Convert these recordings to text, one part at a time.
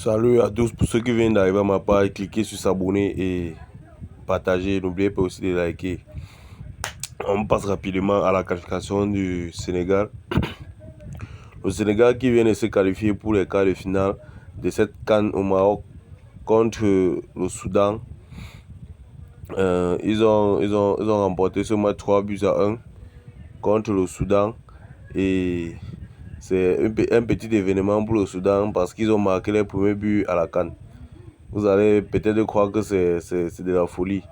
Salut à tous, pour ceux qui viennent d'arriver à ma page, cliquez sur s'abonner et partager. N'oubliez pas aussi de liker. On passe rapidement à la qualification du Sénégal. Le Sénégal qui vient de se qualifier pour les quarts de finale de cette CAN au Maroc contre le Soudan. Ils ont remporté ce match 3-1 contre le Soudan. Et c'est un petit événement pour le Soudan parce qu'ils ont marqué les premiers buts à la CAN. Vous allez peut-être croire que c'est de la folie.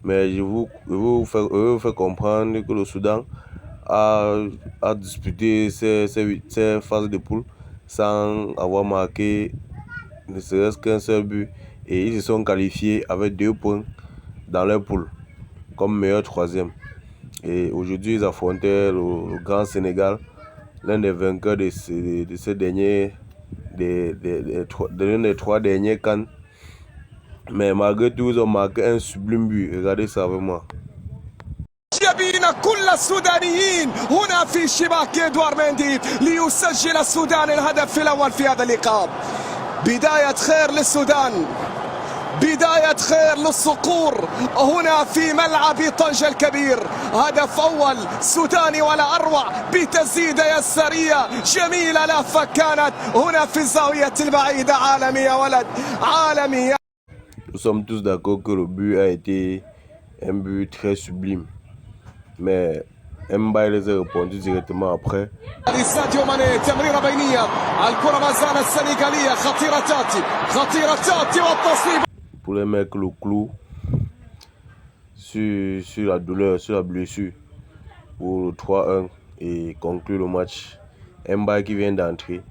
Mais je vais vous faire comprendre que le Soudan a disputé ces phases de poule sans avoir marqué ne serait-ce qu'un seul but. Et ils se sont qualifiés avec 2 points dans leur poule comme meilleur troisième. Et aujourd'hui, ils affrontaient le grand Sénégal, l'un des vainqueurs de ces derniers, l'un des 3 derniers CAN. Mais malgré tout, ils ont marqué un sublime but. Regardez ça avec moi. يبين كل السودانيين هنا في شباك إدوار مندي ليسجل السودان الهدف الأول في هذا اللقاء. بداية خير للسودان، بداية خير للصقور هنا في ملعب طنجة الكبير. هدف أول سوداني ولا أروع بتسديدة يسارية جميلة لافة كانت هنا في الزاوية البعيدة. عالمي يا ولد، عالمي. Nous sommes tous d'accord que le but a été un but très sublime. Mais Mbaye les a répondu directement après. ساديو ماني تمريرة بينية، الكرة ما زالت سنغالية، خطيرة تاتي، خطيرة تاتي والتصويب. Pour les mettre le clou sur la douleur, sur la blessure pour le 3-1 et conclure le match. Mbaye qui vient d'entrer,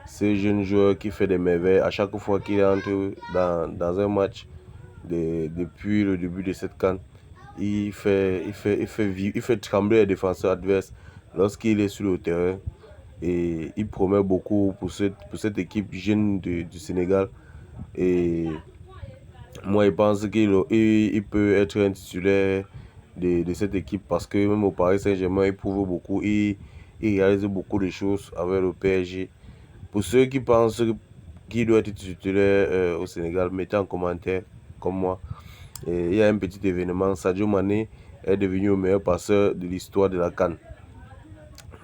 ce jeune joueur qui fait des merveilles à chaque fois qu'il entre dans un match depuis le début de cette CAN. Il fait trembler les défenseurs adverses lorsqu'il est sur le terrain et il promet beaucoup pour cette équipe jeune du Sénégal. Et moi, je pense qu'il peut être un titulaire de cette équipe parce que même au Paris Saint-Germain, il prouve beaucoup, il réalise beaucoup de choses avec le PSG. Pour ceux qui pensent qu'il doit être titulaire au Sénégal, mettez en commentaire comme moi. Et il y a un petit événement, Sadio Mané est devenu le meilleur passeur de l'histoire de la CAN.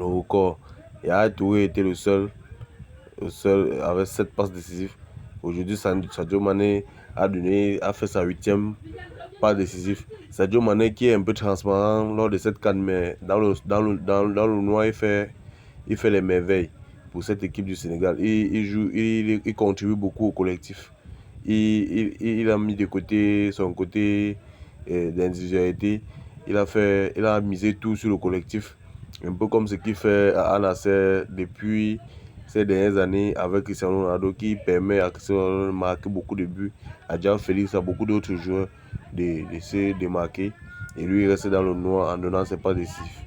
Le record. Yaya Touré était le seul avec 7 passes décisives. Aujourd'hui, Sadio Mané a fait sa 8e passe décisive. Sadio Mané qui est un peu transparent lors de cette CAN, mais dans le noir, il fait les merveilles pour cette équipe du Sénégal. Il contribue beaucoup au collectif. Il a mis de côté son côté d'individualité. Il a misé tout sur le collectif. Un peu comme ce qu'il fait à Al-Nassr depuis ces dernières années avec Cristiano Ronaldo, qui permet à Cristiano Ronaldo de marquer beaucoup de buts. À João Félix, à beaucoup d'autres joueurs de se démarquer. Et lui, il reste dans le noir en donnant ses pas décisifs.